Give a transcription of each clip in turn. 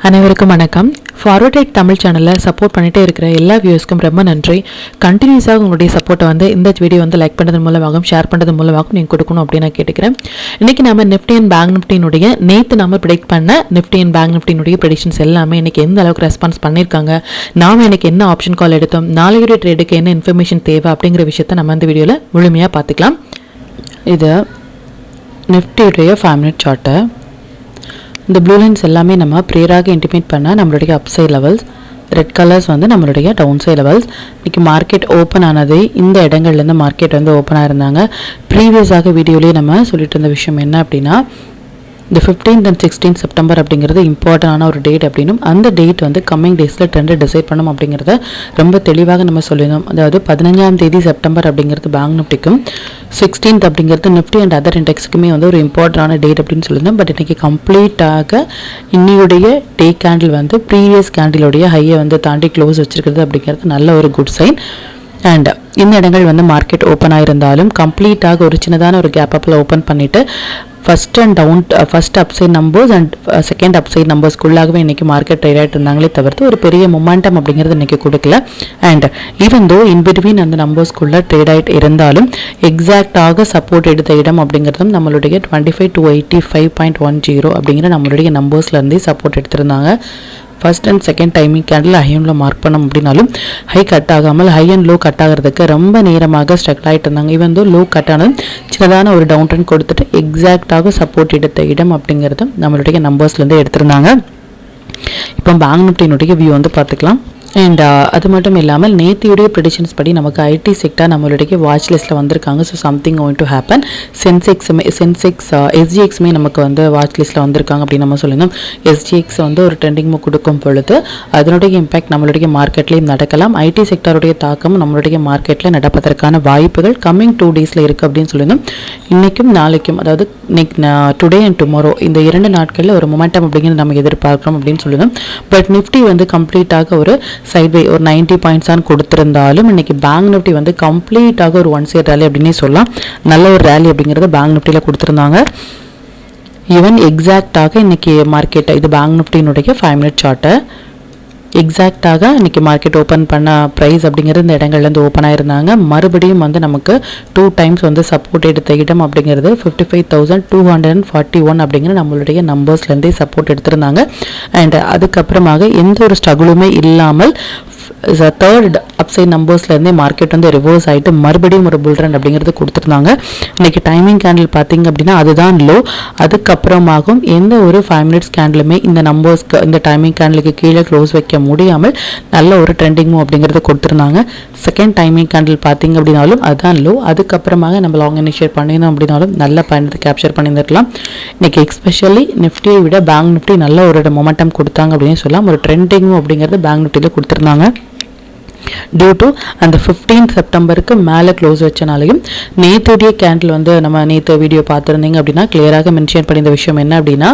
அனைவருக்கும் வணக்கம். Forward trade Tamil சேனலில் சப்போர்ட் பண்ணிகிட்டே இருக்கிற எல்லா வியூஸ்க்கும் ரொம்ப நன்றி. கண்டினியூஸாக உங்களுடைய சப்போர்ட்டை வந்து இந்த வீடியோ வந்து லைக் பண்ணுறது மூலமாகவும் ஷேர் பண்ணுறது மூலமாகவும் நீங்கள் கொடுக்கணும் அப்படின்னு நான் கேட்டுக்கிறேன். இன்றைக்கி நம்ம நிஃப்டி அண்ட் பேங்க் நிஃப்டினுடைய நேற்று நம்ம ப்ரிடிக்ட் பண்ண நிஃப்டி அண்ட் பேங்க் நிஃப்டினுடைய ப்ரெடிக்ஷன்ஸ் எல்லாமே இன்றைக்கி எந்த அளவுக்கு ரெஸ்பான்ஸ் பண்ணியிருக்காங்க, நாம் இன்றைக்கி என்ன ஆப்ஷன் கால் எடுத்தோம், நாளையுடைய ட்ரேடுக்கு என்ன இன்ஃபர்மேஷன் தேவை அப்படிங்கிற விஷயத்தை நம்ம இந்த வீடியோவில் முழுமையாக பார்த்துக்கலாம். இது நிஃப்டியுடைய 5 மினிட் சார்ட்டு. இந்த ப்ளூ லைன்ஸ் எல்லாமே நம்ம ப்ரேயராக இன்டிமேட் பண்ணால் நம்மளுடைய அப்சைட் லெவல்ஸ், ரெட் கலர்ஸ் வந்து நம்மளுடைய டவுன் சைட் லெவல்ஸ். இன்றைக்கி மார்க்கெட் ஓப்பன் ஆனது இந்த இடங்கள்லேருந்து மார்க்கெட் வந்து ஓப்பனாக இருந்தாங்க. ப்ரீவியஸாக வீடியோலேயே நம்ம சொல்லிட்டு இருந்த விஷயம் என்ன அப்படின்னா, இந்த 15th and 16th செப்டம்பர் அப்படிங்கிறது இம்பார்ட்டண்டான ஒரு டேட் அப்படின்னும், அந்த டேட் வந்து கம்மிங் டேஸில் ட்ரெண்டை டிசைட் பண்ணணும் அப்படிங்கிறத ரொம்ப தெளிவாக நம்ம சொல்லியிருந்தோம். அதாவது 15ஆம் தேதி செப்டம்பர் அப்படிங்கிறது பேங்க் நிஃப்டிக்கும், 16th அப்படிங்கிறது நிஃப்டி அண்ட் அதர் இண்டெக்ஸுக்குமே வந்து ஒரு இம்பார்ட்டண்டான டேட் அப்படின்னு சொல்லியிருந்தோம். பட் இன்றைக்கி கம்ப்ளீட்டாக இன்னையுடைய டே கேண்டில் வந்து ப்ரீவியஸ் கேண்டிலுடைய ஹையை வந்து தாண்டி க்ளோஸ் வச்சிருக்கிறது அப்படிங்கிறது நல்ல ஒரு குட் சைன். அண்ட் இந்த இடங்கள் வந்து மார்க்கெட் ஓப்பன் ஆயிருந்தாலும் கம்ப்ளீட்டாக ஒரு சின்னதான ஒரு கேப் அப்பில் ஓப்பன் பண்ணிவிட்டு first upside numbers and second upside நம்பர்ஸ்க்குள்ளாகவே இன்றைக்கி மார்க்கெட் ட்ரேட் ஆகிட்டு இருந்தாங்களே தவிர்த்து ஒரு பெரிய மொமெண்டம் அப்படிங்கிறது இன்றைக்கி கொடுக்கல. And even though in between அந்த நம்பர்ஸ்க்குள்ளே ட்ரேட் ஆகிட்டு இருந்தாலும் எக்ஸாக்டாக சப்போர்ட் எடுத்த இடம் அப்படிங்கிறதும் நம்மளுடைய 25 to 85.10 அப்படிங்கிற நம்மளுடைய நம்பர்ஸ்லேருந்தே சப்போர்ட் எடுத்திருந்தாங்க. First and second timing candle high until mark பண்ணோம் அப்படின்னாலும் ஹை கட் ஆகாமல் ஹை அண்ட் லோ கட் ஆகிறதுக்கு ரொம்ப நேரமாக ஸ்ட்ரகிள் ஆகிட்டு இருந்தாங்க. ஈவன் தோ லோ கட் ஆனதும் சின்னதான ஒரு டவுன் ட்ரெண்ட் கொடுத்துட்டு எக்ஸாக்டாக சப்போர்ட் எடுத்த இடம் அப்படிங்கிறதும் நம்மளுடைய நம்பர்ஸ்லேருந்து எடுத்திருந்தாங்க. இப்போ பேங்க் நிஃப்டியினுடைய வியூ வந்து பார்த்துக்கலாம். அண்ட் அது மட்டும் இல்லாமல் நேத்தியுடைய ப்ரெடிக்ஷன்ஸ் படி நமக்கு ஐடி செக்டார் நம்மளுடைய வாட்ச் லிஸ்ட்டில் வந்திருக்காங்க. So something going to happen. Sensex எஸ்ஜிஎக்ஸுமே நமக்கு வந்து வாட்ச் லிஸ்ட்டில் வந்திருக்காங்க அப்படின்னு நம்ம சொல்லியிருந்தோம். எஸ்ஜிஎக்ஸ் வந்து ஒரு ட்ரெண்டிங் மூவ் கொடுக்கும் பொழுது அதனுடைய இம்பாக்ட் நம்மளுடைய மார்க்கெட்லேயும் நடக்கலாம். ஐடி செக்டாருடைய தாக்கம் நம்மளுடைய மார்க்கெட்டில் நடப்பதற்கான வாய்ப்புகள் கம்மிங் 2 டேஸில் இருக்குது அப்படின்னு சொல்லியிருந்தோம். இன்றைக்கும் நாளைக்கும், அதாவது டுடே அண்ட் டுமாரோ இந்த 2 நாட்களில் ஒரு மொமெண்டம் அப்படிங்கிறது நம்ம எதிர்பார்க்குறோம் அப்படின்னு சொல்லியிருந்தோம். பட் நிஃப்டி வந்து கம்ப்ளீட்டாக ஒரு சைட்வே ஒரு 90 பாயிண்ட்ஸ் தான் கொடுத்திருந்தாலும் இன்னைக்கு பேங்க் நிஃப்டி வந்து கம்ப்ளீட்டாக ஒரு ஒன் சைட் ரேலி அப்படின்னே சொல்லலாம். நல்ல ஒரு ரேலி அப்படிங்கிறது பேங்க் நிஃப்டியில் கொடுத்துருந்தாங்க. ஈவன் எக்ஸாக்டாக இன்னைக்கு மார்க்கெட், இது பேங்க் நிஃப்டியினுடைய 5 மினிட் சார்ட்டு, எக்ஸாக்டாக இன்றைக்கி மார்க்கெட் ஓப்பன் பண்ண ப்ரைஸ் அப்படிங்கிறது இந்த இடங்கள்லேருந்து ஓப்பன் ஆயிருந்தாங்க. மறுபடியும் வந்து நமக்கு 2 டைம்ஸ் வந்து சப்போர்ட் எடுத்த இடம் அப்படிங்கிறது 55,241 அப்படிங்கிற நம்மளுடைய நம்பர்ஸ்லேருந்தே சப்போர்ட் எடுத்திருந்தாங்க. அண்ட் அதுக்கப்புறமாக எந்த ஒரு ஸ்ட்ரகிளுமே இல்லாமல் தேர்ட் அப்சைட் நம்பர்ஸ்லேருந்தே மார்க்கெட் வந்து ரிவர்ஸ் ஆகிட்டு மறுபடியும் ஒரு புல் ரன் அப்படிங்கிறது கொடுத்துருந்தாங்க. இன்றைக்கி டைமிங் கேண்டில் பார்த்திங்க அப்படின்னா அதுதான் லோ. அதுக்கப்புறமாகவும் எந்த ஒரு 5 மினிட்ஸ் கேண்டிலுமே இந்த நம்பர்ஸ்க்கு, இந்த டைமிங் கேண்டிலுக்கு கீழே க்ளோஸ் வைக்க முடியாமல் நல்ல ஒரு ட்ரெண்டிங் மூவ் அப்படிங்கிறது கொடுத்துருந்தாங்க. செகண்ட் டைமிங் கேண்டில் பார்த்திங்க அப்படின்னாலும் அதுதான் லோ. அதுக்கப்புறமாக நம்ம லாங் இனிஷியேட் பண்ணியிருந்தோம் அப்படின்னாலும் நல்ல பயணத்தை கேப்சர் பண்ணியிருந்துருக்கலாம். இன்றைக்கி எஸ்பெஷலி நிஃப்டியை விட பேங்க் நிஃப்டி நல்ல ஒரு மொமெண்டம் கொடுத்தாங்க அப்படின்னு சொல்லலாம். ஒரு ட்ரெண்டிங் மூவ் அப்படிங்கிறது பேங்க் நிஃப்டியில் கொடுத்துருந்தாங்க. டியூ டு அந்த 15th செப்டம்பருக்கு மேலே க்ளோஸ் வச்சனாலையும் நேற்றுடைய கேண்டில் வந்து நம்ம நேற்று வீடியோ பார்த்துருந்தீங்க அப்படின்னா கிளியராக மென்ஷன் பண்ணியிருந்த விஷயம் என்ன அப்படின்னா,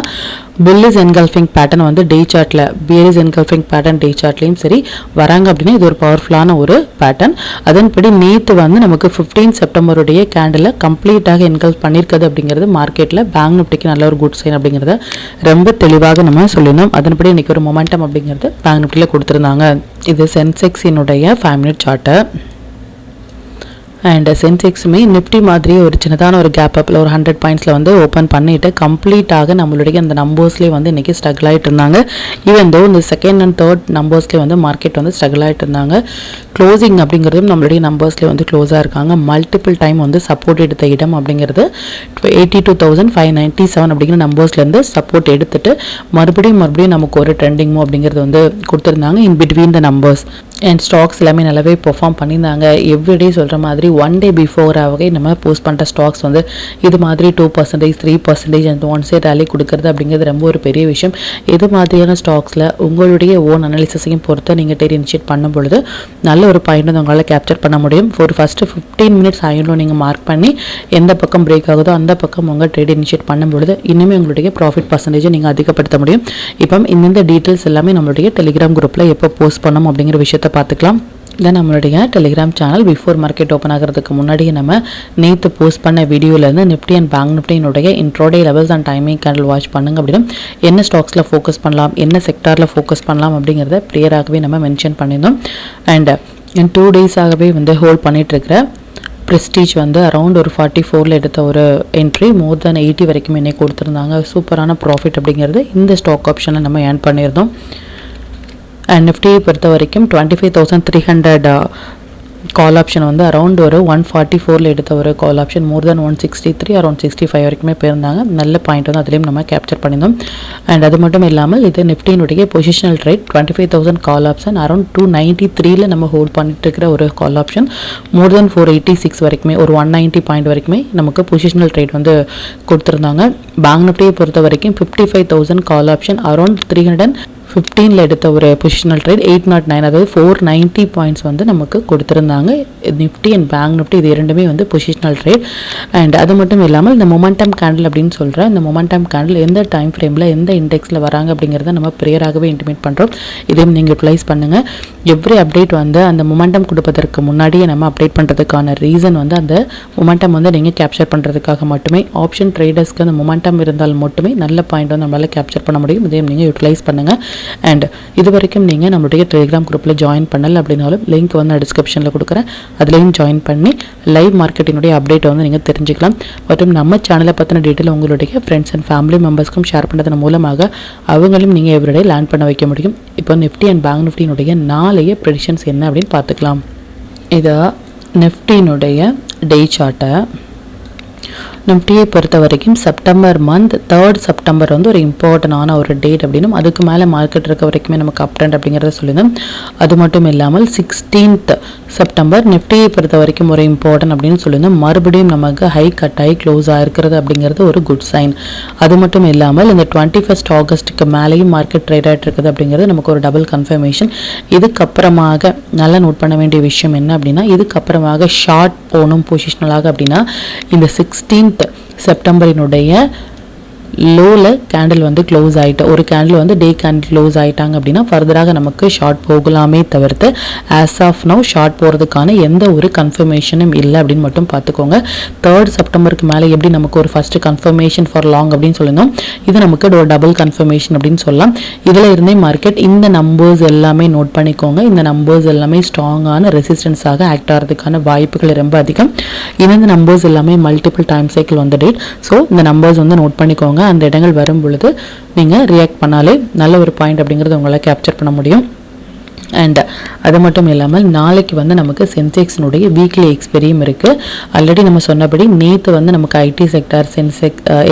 புல்லிஸ் என்கல்ஃபிங் பேட்டர்ன் வந்து டே சார்ட்டில், பியரிஸ் என்கல்ஃபிங் பேட்டர்ன் டே சார்ட்லேயும் சரி வராங்க அப்படின்னா இது ஒரு பவர்ஃபுல்லான ஒரு பேட்டர்ன். அதன்படி நேற்று வந்து நமக்கு 15th செப்டம்பருடைய கேண்டில் கம்ப்ளீட்டாக என்கல்ஃப் பண்ணியிருக்கிறது அப்படிங்கிறது மார்க்கெட்டில் பேங்க் நிஃப்டிக்கு நல்ல ஒரு குட் சைன் அப்படிங்கிறத ரொம்ப தெளிவாக நம்ம சொல்லியிருந்தோம். அதன்படி இன்றைக்கி ஒரு மொமெண்டம் அப்படிங்கிறது பேங்க் நிஃப்டியில் கொடுத்துருந்தாங்க. இது சென்செக்ஸினுடைய 5 மினிட் சார்ட்டு. அண்ட் சென்செக்ஸுமே நிஃப்டி மாதிரியே ஒரு சின்னதான ஒரு கேப் அப்பில் ஒரு 100 பாயிண்ட்ஸில் வந்து ஓப்பன் பண்ணிவிட்டு கம்ப்ளீட்டாக நம்மளுடைய அந்த நம்பர்ஸ்லேயே வந்து இன்றைக்கி ஸ்ட்ரகிள் ஆகிட்டு இருந்தாங்க. ஈவன் தோ இந்த செகண்ட் அண்ட் தேர்ட் நம்பர்ஸ்லேயே வந்து மார்க்கெட் வந்து ஸ்ட்ரகிள் ஆகிட்டு இருந்தாங்க. க்ளோசிங் அப்படிங்கிறதும் நம்மளுடைய நம்பர்ஸ்லேயே வந்து க்ளோஸாக இருக்காங்க. மல்டிபிள் டைம் வந்து சப்போர்ட் எடுத்த இடம் அப்படிங்கிறது 82,597 அப்படிங்கிற நம்பர்ஸ்லேருந்து சப்போர்ட் எடுத்துட்டு மறுபடியும் நமக்கு ஒரு ட்ரெண்டிங் மூவ் அப்படிங்கிறது வந்து கொடுத்துருந்தாங்க in between the numbers. And stocks எல்லாமே நல்லாவே பெர்ஃபார்ம் பண்ணியிருந்தாங்க. எவ்ரிடே சொல்கிற மாதிரி 1 டே பிஃபோராகவே நம்ம போஸ்ட் பண்ணுற ஸ்டாக்ஸ் வந்து இது மாதிரி 2%, 3% அந்த ஒன் சைட் ரேலி கொடுக்கறது அப்படிங்கிறது ரொம்ப ஒரு பெரிய விஷயம். இது மாதிரியான ஸ்டாக்ஸில் உங்களுடைய ஓன் அனாலிசிஸையும் பொறுத்து நீங்கள் ட்ரேட் இனிஷியேட் பண்ணும் பொழுது நல்ல ஒரு பாயிண்ட் வந்து உங்களால் கேப்சர் பண்ண முடியும். ஒரு ஃபஸ்ட்டு 15 மினிட்ஸ் ஆயிலும் நீங்கள் மார்க் பண்ணி எந்த பக்கம் பிரேக் ஆகுதோ அந்த பக்கம் உங்கள் ட்ரேட் இனிஷியேட் பண்ணும் பொழுது இன்னுமே உங்களுடைய ப்ராஃபிட் பர்சன்டேஜை நீங்கள் அதிகப்படுத்த முடியும். இப்போ இந்த டீட்டெயில்ஸ் எல்லாமே நம்மளுடைய டெலிகிராம் குரூப்பில் எப்போ போஸ்ட் பண்ணணும் அப்படிங்கிற விஷயத்தை பார்த்துக்கலாம். தென் நம்மளுடைய Telegram channel before market open ஆகிறதுக்கு முன்னாடியே நம்ம நேற்று போஸ்ட் பண்ண வீடியோலேருந்து நிஃப்டி அண்ட் பேங்க் நிஃப்டியினுடைய intraday levels and timing candle watch பண்ணுங்க அப்படின்னா என்ன ஸ்டாக்ஸில் ஃபோக்கஸ் பண்ணலாம், என்ன செக்டாரில் ஃபோக்கஸ் பண்ணலாம் அப்படிங்கிறத கிளியராகவே நம்ம மென்ஷன் பண்ணியிருந்தோம். அண்ட் இன் 2 டேஸாகவே வந்து ஹோல்ட் பண்ணிகிட்ருக்கிற ப்ரெஸ்டீஜ் வந்து அரௌண்ட் ஒரு 44 எடுத்த ஒரு என்ட்ரி மோர் தென் 80 வரைக்கும் இன்னைக்கு கொடுத்துருந்தாங்க. சூப்பரான ப்ராஃபிட் அப்படிங்கிறது இந்த ஸ்டாக் ஆப்ஷனில் நம்ம ஏர்ன் பண்ணியிருந்தோம். அண்ட் நிஃப்டியை பொறுத்த வரைக்கும் 25,300 கால் ஆப்ஷன் வந்து அரௌண்ட் ஒரு 144 எடுத்த ஒரு கால் ஆப்ஷன் மோர் தென் 163 அரௌண்ட் 65 வரைக்குமே போயிருந்தாங்க. நல்ல பாயிண்ட் வந்து அதுலேயும் நம்ம கேப்சர் பண்ணியிருந்தோம். அண்ட் அது மட்டும் இல்லாமல் இது நிஃப்டியினுடைய positional trade 25,000 call option around 293 நம்ம ஹோல்ட் பண்ணிட்டு இருக்கிற ஒரு கால் ஆப்ஷன் மோர் தென் 486 வரைக்குமே ஒரு 190 பாயிண்ட் வரைக்குமே நமக்கு பொசிஷனல் ட்ரேட் வந்து கொடுத்துருந்தாங்க. பேங்க் நிஃப்டியை பொறுத்த வரைக்கும் 55,000 கால் ஆப்ஷன் அரௌண்ட் 315 எடுத்த ஒரு பொசிஷனல் ட்ரேட் 809 அதாவது 490 பாயிண்ட்ஸ் வந்து நமக்கு கொடுத்துருந்தாங்க. நிஃப்டி அண்ட் பேங்க் நிஃப்டி இது இரண்டுமே வந்து பொசிஷனல் ட்ரேட். அண்ட் அது மட்டும் இல்லாமல் இந்த மொமெண்டம் கேண்டில் அப்படின்னு சொல்கிற இந்த மொமெண்டம் கேண்டில் எந்த டைம் ஃப்ரேமில் எந்த இண்டெக்ஸில் வராங்க அப்படிங்கிறத நம்ம ப்ரியராகவே இன்டிமேட் பண்ணுறோம். இதையும் நீங்கள் யூட்டிலைஸ் பண்ணுங்கள். எவ்ரி அப்டேட் வந்து அந்த மொமெண்டம் கொடுப்பதற்கு முன்னாடியே நம்ம அப்டேட் பண்ணுறதுக்கான ரீசன் வந்து அந்த மொமெண்டம் வந்து நீங்கள் கேப்சர் பண்ணுறதுக்காக மட்டுமே. ஆப்ஷன் ட்ரேடர்ஸ்க்கு அந்த மொமெண்டம் இருந்தால் மட்டுமே நல்ல பாயிண்ட் வந்து நம்மளால் கேப்சர் பண்ண முடியும். இதையும் நீங்கள் யூட்டிலைஸ் பண்ணுங்கள். அண்ட் இது வரைக்கும் நீங்கள் நம்மளுடைய டெலிகிராம் குரூப்பில் ஜாயின் பண்ணல அப்படின்னாலும் லிங்க் வந்து டிஸ்கிரிப்ஷனில் கொடுக்குறேன், அதுலேயும் ஜாயின் பண்ணி லைவ் மார்க்கெட்டினுடைய அப்டேட்டை வந்து நீங்கள் தெரிஞ்சுக்கலாம். மற்றும் நம்ம சேனலை பற்றின டீட்டெயில் உங்களுடைய ஃப்ரெண்ட்ஸ் அண்ட் ஃபேமிலி மெம்பர்ஸ்க்கும் ஷேர் பண்ணுறதன் மூலமாக அவங்களும் நீங்கள் எவ்ரிடே லேர்ன் பண்ண வைக்க முடியும். இப்போ நிஃப்டி அண்ட் பேங்க் நிஃப்டியினுடைய நாளைய ப்ரெடிக்ஷன்ஸ் என்ன அப்படின்னு பார்த்துக்கலாம். இதை நிஃப்டியினுடைய டே சார்ட்டை நிஃப்டியை பொறுத்த வரைக்கும் செப்டம்பர் மந்த் 3rd செப்டம்பர் வந்து ஒரு இம்பார்ட்டண்டான ஒரு டேட் அப்படின்னும் அதுக்கு மேலே மார்க்கெட் இருக்க வரைக்குமே நமக்கு அப் ட்ரெண்ட் அப்படிங்கிறத சொல்லியிருந்தோம். அது மட்டும் இல்லாமல் 16th செப்டம்பர் நிஃப்டியை பொறுத்த வரைக்கும் ஒரு இம்பார்ட்டன்ட் அப்படின்னு சொல்லியிருந்தோம். மறுபடியும் நமக்கு ஹை கட் ஆகி க்ளோஸ் ஆகிருக்கிறது அப்படிங்கிறது ஒரு குட் சைன். அது மட்டும் இல்லாமல் இந்த 21st ஆகஸ்ட்டுக்கு மேலேயும் மார்க்கெட் ட்ரேட் ஆகிட்டு இருக்குது அப்படிங்கிறது நமக்கு ஒரு டபுள் கன்ஃபர்மேஷன். இதுக்கப்புறமாக நல்லா நோட் பண்ண வேண்டிய விஷயம் என்ன அப்படின்னா இதுக்கப்புறமாக ஷார்ட் போகணும் பொசிஷனலாக அப்படின்னா இந்த 16th செப்டம்பரினுடைய லோவில் கேண்டில் வந்து க்ளோஸ் ஆகிட்டு ஒரு கேண்டில் வந்து டே கேண்டில் க்ளோஸ் ஆகிட்டாங்க அப்படின்னா ஃபர்தராக நமக்கு ஷார்ட் போகலாமே தவிர்த்து ஆஸ் ஆஃப் நவ் ஷார்ட் போகிறதுக்கான எந்த ஒரு கன்ஃபர்மேஷனும் இல்லை அப்படின்னு மட்டும் பார்த்துக்கோங்க. 3rd செப்டம்பருக்கு மேலே எப்படி நமக்கு ஒரு ஃபஸ்ட்டு கன்ஃபர்மேஷன் ஃபார் லாங் அப்படின்னு சொல்லியிருந்தோம், இது நமக்கு ஒரு டபுள் கன்ஃபர்மேஷன் அப்படின்னு சொல்லலாம். இதில் இருந்தே மார்க்கெட் இந்த நம்பர்ஸ் எல்லாமே நோட் பண்ணிக்கோங்க. இந்த நம்பர்ஸ் எல்லாமே ஸ்ட்ராங்கான ரெசிஸ்டன்ஸாக ஆக்ட் ஆகிறதுக்கான வாய்ப்புகள் ரொம்ப அதிகம். இந்த நம்பர்ஸ் எல்லாமே மல்டிபிள் டைம் சைக்கிள் வந்து டேட். ஸோ இந்த நம்பர்ஸ் வந்து நோட் பண்ணிக்கோங்க. அந்த இடங்கள் வரும் பொழுது நீங்கள் ரியாக்ட் பண்ணாலே நல்ல ஒரு பாயிண்ட் அப்படிங்கிறது உங்களால் கேப்சர் பண்ண முடியும். அண்ட் அது மட்டும் இல்லாமல் நாளைக்கு வந்து நமக்கு சென்செக்ஸினுடைய வீக்லி எக்ஸ்பெரியும் இருக்குது. ஆல்ரெடி நம்ம சொன்னபடி நேற்று வந்து நமக்கு ஐடி செக்டார்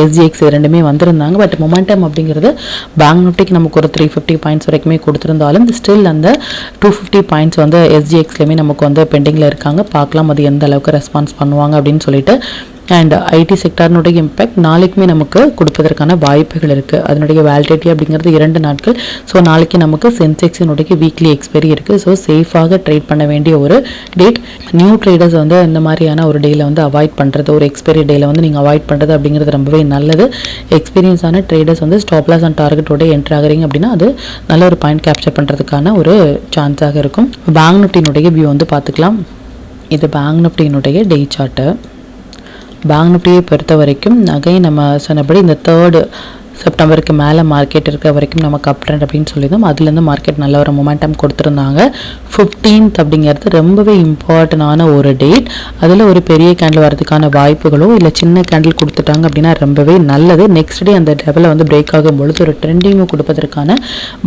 எஸ்ஜிஎக்ஸ் இரண்டுமே வந்திருந்தாங்க. பட் மொமெண்டம் அப்படிங்கிறது பேங்க் நிஃப்டிக்கு நமக்கு ஒரு 350 பாயிண்ட்ஸ் வரைக்குமே கொடுத்துருந்தாலும் ஸ்டில் அந்த 250 பாயிண்ட்ஸ் வந்து எஸ்ஜிஎக்ஸ்லேயுமே நமக்கு வந்து பெண்டிங்கில் இருக்காங்க. பார்க்கலாம் அது எந்த அளவுக்கு ரெஸ்பான்ஸ் பண்ணுவாங்க அப்படின்னு சொல்லிட்டு. அண்ட் ஐடி செக்டார்னுடைய இம்பேக்ட் நாளைக்குமே நமக்கு கொடுப்பதற்கான வாய்ப்புகள் இருக்குது. அதனுடைய வேலிடிட்டி அப்படிங்கிறது 2 நாட்கள். ஸோ நாளைக்கு நமக்கு சென்செக்ஸினுடைய வீக்லி எக்ஸ்பெரி இருக்குது. ஸோ சேஃபாக ட்ரேட் பண்ண வேண்டிய ஒரு டேட். நியூ ட்ரேடர்ஸ் வந்து இந்த மாதிரியான ஒரு டேயில் வந்து அவாய்ட் பண்ணுறது, ஒரு எக்ஸ்பெரி டேயில் வந்து நீங்கள் அவாய்ட் பண்ணுறது அப்படிங்கிறது ரொம்பவே நல்லது. எக்ஸ்பீரியன்ஸான ட்ரேடர்ஸ் வந்து ஸ்டாப் லாஸ் அண்ட் டார்கெட்டோட என்ட்ரு ஆகிறீங்க அப்படின்னா அது நல்ல ஒரு பாயிண்ட் கேப்சர் பண்ணுறதுக்கான ஒரு சான்ஸாக இருக்கும். பேங்க் நிஃப்டியினுடைய வியூ வந்து பார்த்துக்கலாம். இது பேங்க் நிஃப்டியினுடைய டே சார்ட்டு. பேங்க் நிஃப்டியை பொறுத்த வரைக்கும் நகை நம்ம சொன்னபடி இந்த 3rd செப்டம்பருக்கு மேலே மார்க்கெட் இருக்கிற வரைக்கும் நமக்கு அப் ட்ரெண்ட் அப்படின்னு சொல்லியிருந்தோம். அதுலேருந்து மார்க்கெட் நல்ல ஒரு மொமெண்டம் கொடுத்துருந்தாங்க. 15th அப்படிங்கிறது ரொம்பவே இம்பார்ட்டண்டான ஒரு டேட். அதில் ஒரு பெரிய கேண்டில் வரதுக்கான வாய்ப்புகளோ இல்லை சின்ன கேண்டில் கொடுத்துட்டாங்க அப்படின்னா ரொம்பவே நல்லது. நெக்ஸ்ட் டே அந்த லெவலில் வந்து பிரேக் ஆகும் பொழுது ஒரு ட்ரெண்டிங்கும் கொடுப்பதற்கான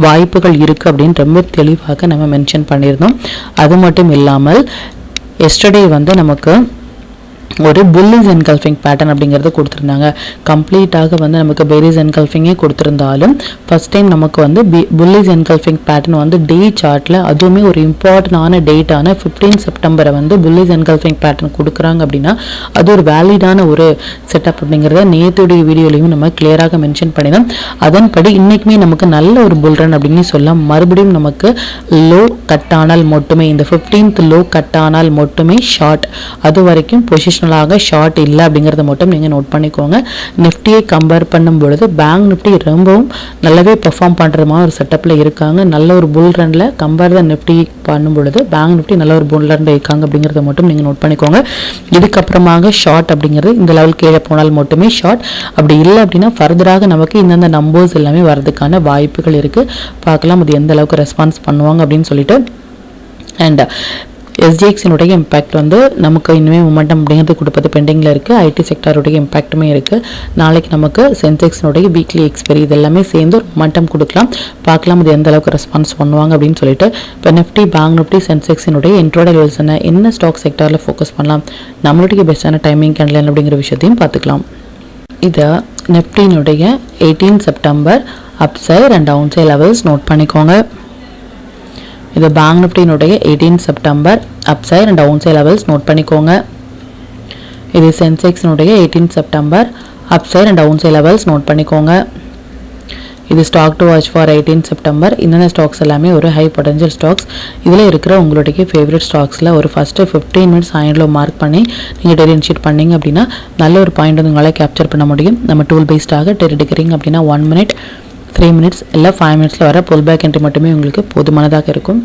வாய்ப்புகள் இருக்குது அப்படின்னு ரொம்ப தெளிவாக நம்ம மென்ஷன் பண்ணியிருந்தோம். அது மட்டும் இல்லாமல் எஸ்டர்டே வந்து நமக்கு ஒரு புல்லிஸ் என்கல்ஃபிங் பேட்டர்ன் அப்படிங்கிறது கொடுத்துருந்தாங்க. கம்ப்ளீட்டாக வந்து நமக்கு பெரிஸ் என்கல்ஃபிங்கே கொடுத்துருந்தாலும் ஃபர்ஸ்ட் டைம் நமக்கு வந்து புல்லிஸ் என்கல்ஃபிங் பேட்டர்ன் வந்து டே சார்ட்டில் அதுவுமே ஒரு இம்பார்ட்டண்டான டேட்டான 15 செப்டம்பரை வந்து புல்லிஸ் என்கல்ஃபிங் பேட்டர்ன் கொடுக்குறாங்க அப்படின்னா அது ஒரு வேலிடான ஒரு செட்டப் அப்படிங்கிறத நேற்றுடைய வீடியோலையும் நம்ம கிளியராக மென்ஷன் பண்ணினோம். அதன்படி இன்றைக்குமே நமக்கு நல்ல ஒரு புல் ரன் அப்படின்னு சொல்லலாம். மறுபடியும் நமக்கு லோ கட் ஆனால் மட்டுமே இந்த 15th லோ கட் ஆனால் மட்டுமே ஷார்ட், அது வரைக்கும் பொசிஷன் டைரெக்ஷனலாக ஷார்ட் இல்லை அப்படிங்கிறத மட்டும் நீங்கள் நோட் பண்ணிக்கோங்க. நிஃப்டியை கம்பேர் பண்ணும் பொழுது பேங்க் நிஃப்டி ரொம்பவும் நல்லாவே பெர்ஃபார்ம் பண்ணுற மாதிரி ஒரு செட்டப்பில் இருக்காங்க. நல்ல ஒரு புல் ரனில் கம்பேர் த நிஃப்டி பண்ணும் பொழுது பேங்க் நிஃப்டி நல்ல ஒரு புல் ரனில் இருக்காங்க அப்படிங்கிறத மட்டும் நீங்கள் நோட் பண்ணிக்கோங்க. இதுக்கப்புறமாக ஷார்ட் அப்படிங்கிறது இந்த லெவல் கீழே போனால் மட்டுமே ஷார்ட், அப்படி இல்லை அப்படின்னா ஃபர்தராக நமக்கு இந்தந்த நம்பர்ஸ் எல்லாமே வரதுக்கான வாய்ப்புகள் இருக்குது. பார்க்கலாம் அது எந்த அளவுக்கு ரெஸ்பான்ஸ் பண்ணுவாங்க அப்படின்னு சொல்லிட்டு. அண்ட் எஸ்ஜிஎக்ஸினுடைய இம்பேக்ட் வந்து நமக்கு இன்னுமே மொமெண்டம் அப்படிங்கிறது கொடுப்பது பெண்டிங்கில் இருக்குது. ஐடி செக்டருடைய இம்பேக்ட்டுமே இருக்குது. நாளைக்கு நமக்கு சென்செக்ஸினுடைய வீக்லி எக்ஸ்பைரி இது எல்லாமே சேர்ந்து ஒரு மொமெண்டம் கொடுக்கலாம். பார்க்கலாம் அது எந்த அளவுக்கு ரெஸ்பான்ஸ் பண்ணுவாங்க அப்படின்னு சொல்லிட்டு. இப்போ நிஃப்டி, பேங்க் நிஃப்டி, சென்செக்ஸினுடைய இன்ட்ரோடே லெவல்ஸ் என்ன ஸ்டாக் செக்டரில் ஃபோக்கஸ் பண்ணலாம், நம்மளுடைய பெஸ்ட்டான டைமிங் கேண்டில் அப்படிங்கிற விஷயத்தையும் பார்த்துக்கலாம். இதை நிஃப்டியினுடைய 18 September upside and downside levels note பண்ணிக்கோங்க. இது பேங்க் நிஃப்டியினுடைய 18 September upside and downside levels note பண்ணிக்கோங்க. இது சென்செக்ஸினுடைய 18 September upside and downside levels note பண்ணிக்கோங்க. இது stock to watch for 18 September. இந்த ஸ்டாக்ஸ் எல்லாமே ஒரு ஹை பொட்டன்ஷியல் ஸ்டாக்ஸ். இதில் இருக்கிற உங்களுடைய ஃபேவரட் ஸ்டாக்ஸில் ஒரு ஃபஸ்ட்டு 15 மினிட்ஸ் ஹைண்டில் மார்க் பண்ணி நீங்கள் டெய்லி இனிஷியேட் பண்ணிங்க அப்படின்னா நல்ல ஒரு பாயிண்ட் வந்து உங்களால் கேப்சர் பண்ண முடியும். நம்ம டூல் பேஸ்டாக டெய்லி எடுக்கிறீங்க அப்படின்னா 1 மினிட், 3 மினிட்ஸ் இல்லை 5 மினிட்ஸில் வர புல் பேக் என்ட்ரி மட்டுமே உங்களுக்கு போதுமானதாக இருக்கும்.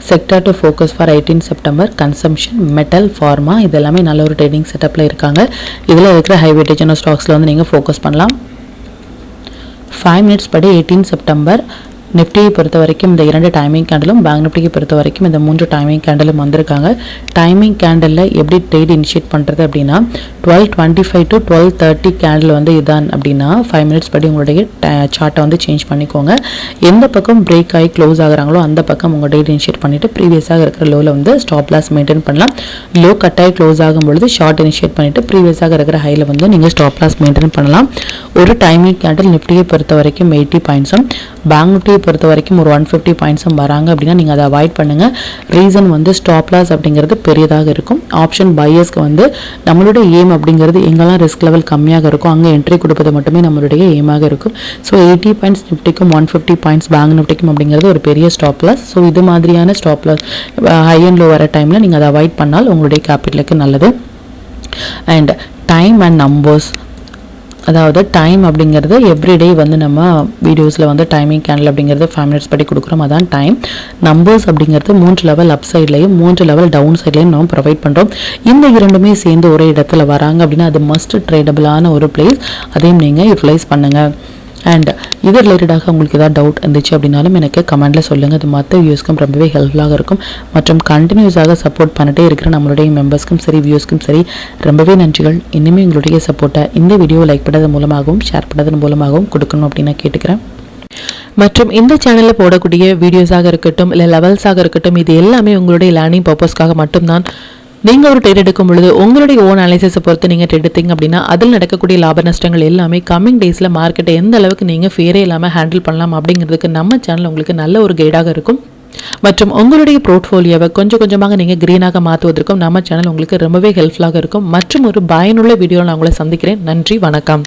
Sector to focus for 18 September consumption, metal, pharma இது எல்லாமே நல்ல ஒரு ட்ரேடிங் செட்டப்பில் இருக்காங்க. இதில் இருக்கிற ஹை வெயிட்டேஜான ஸ்டாக்ஸில் வந்து நீங்கள் ஃபோக்கஸ் பண்ணலாம். 5 மினிட்ஸ் படி 18 செப்டம்பர் நிஃப்டியை பொறுத்த வரைக்கும் இந்த 2 டைமிங் கேண்டலும், பேங்க் நிஃப்டியை பொறுத்த வரைக்கும் இந்த 3 டைமிங் கேண்டலும் வந்திருக்காங்க. டைமிங் கேண்டலில் எப்படி ட்ரேட் இனிஷியேட் பண்ணுறது அப்படின்னா 12:25 to 12:30 கேண்டில் வந்து இதான் அப்படின்னா 5 மினிட்ஸ் படி உங்களுடைய சார்ட்டை வந்து சேஞ்ச் பண்ணிக்கோங்க. எந்த பக்கம் பிரேக் ஆகி க்ளோஸ் ஆகுறாங்களோ அந்த பக்கம் உங்கள் டேட் இனிஷியேட் பண்ணிவிட்டு ப்ரீவியஸாக இருக்கிற லோவில் வந்து ஸ்டாப் லாஸ் மெயின்டைன் பண்ணலாம். லோ கட்டாகி க்ளோஸ் ஆகும்பொழுது ஷார்ட் இனிஷியேட் பண்ணிவிட்டு ப்ரீவியஸாக இருக்கிற ஹையில் வந்து நீங்கள் ஸ்டாப் லாஸ் மெயின்டைன் பண்ணலாம். ஒரு டைமிங் கேண்டில் நிஃப்டியை பொறுத்த வரைக்கும் 80 பாயிண்ட்ஸும், பேங்க் நிஃப்டியை பொறுத்த வரைக்கும் ஒரு 150 பாயிண்ட்ஸும் வராங்க அப்படின்னா நீங்கள் அதை அவாய்ட் பண்ணுங்கள். ரீசன் வந்து ஸ்டாப் லாஸ் அப்படிங்கிறது பெரியதாக இருக்கும். ஆப்ஷன் பையர்ஸ்க்கு வந்து நம்மளுடைய ஏம் அப்படிங்கிறது எங்கெல்லாம் ரிஸ்க் லெவல் கம்மியாக இருக்கும் அங்கே என்ட்ரி கொடுப்பது மட்டுமே நம்மளுடைய ஏமாக இருக்கும். ஸோ 80 பாயிண்ட்ஸ் நிஃப்டிக்கும் 150 பாயிண்ட்ஸ் பேங்க் நிஃப்டிக்கும் அப்படிங்கிறது ஒரு பெரிய ஸ்டாப் லாஸ். ஸோ இது மாதிரியான stop loss high and low வர டைமில் நீங்கள் அதை அவாய்ட் பண்ணால் உங்களுடைய கேபிட்டலுக்கு நல்லது. அண்ட் டைம் அண்ட் நம்பர்ஸ், அதாவது டைம் அப்படிங்கிறது எவ்ரிடே வந்து நம்ம வீடியோஸில் வந்து டைமிங் கேண்டில் அப்படிங்கிறது 5 மினிட்ஸ் படி கொடுக்குறோம், அதான் டைம். நம்பர்ஸ் அப்படிங்கிறது 3 லெவல் அப் சைட்லையும் 3 லெவல் டவுன் சைட்லையும் நம்ம ப்ரொவைட் பண்ணுறோம். இந்த இரண்டுமே சேர்ந்து ஒரே இடத்துல வராங்க அப்படின்னா அது மஸ்ட் ட்ரேடபிளான ஒரு பிளேஸ், அதையும் நீங்கள் யூட்டிலைஸ் பண்ணுங்கள். அண்ட் இது ரிலேட்டடாக உங்களுக்கு ஏதாவது டவுட் இருந்துச்சு அப்படின்னாலும் எனக்கு கமெண்ட்டில் சொல்லுங்கள். அது மற்ற வியூஸ்க்கும் ரொம்பவே ஹெல்ப்ஃபுல்லாக இருக்கும். மற்றும் கண்டினியூஸாக சப்போர்ட் பண்ணிட்டே இருக்கிற நம்மளுடைய மெம்பர்ஸ்க்கும் சரி வியூஸ்க்கும் சரி ரொம்பவே நன்றிகள். இனிமேல் எங்களுடைய சப்போர்ட்டை இந்த வீடியோ லைக் பண்ணதன் மூலமாகவும் ஷேர் பண்ணதன் மூலமாகவும் கொடுக்கணும் அப்படின்னு நான் கேட்டுக்கிறேன். மற்றும் இந்த சேனலில் போடக்கூடிய வீடியோஸாக இருக்கட்டும் இல்லை லெவல்ஸாக இருக்கட்டும் இது எல்லாமே உங்களுடைய லேர்னிங் பர்பஸ்க்காக மட்டும்தான். நீங்கள் ஒரு ட்ரேட் எடுக்கும் பொழுது உங்களுடைய ஓன் அனாலிசிஸை பொறுத்து நீங்கள் ட்ரேட் எடுத்தீங்க அப்படின்னா அதில் நடக்கக்கூடிய லாப நஷ்டங்கள் எல்லாமே கம்மிங் டேஸில் மார்க்கெட்டை எந்த அளவுக்கு நீங்கள் ஃபேரே இல்லாமல் ஹேண்டில் பண்ணலாம் அப்படிங்கிறதுக்கு நம்ம சேனல் உங்களுக்கு நல்ல ஒரு கைடாக இருக்கும். மற்றும் உங்களுடைய போர்ட்ஃபோலியோவை கொஞ்சம் கொஞ்சமாக நீங்கள் க்ரீனாக மாற்றுவதற்கும் நம்ம சேனல் உங்களுக்கு ரொம்பவே ஹெல்ப்ஃபுல்லாக இருக்கும். மற்றும் ஒரு பயனுள்ள வீடியோவில் நான் உங்களை சந்திக்கிறேன். நன்றி, வணக்கம்.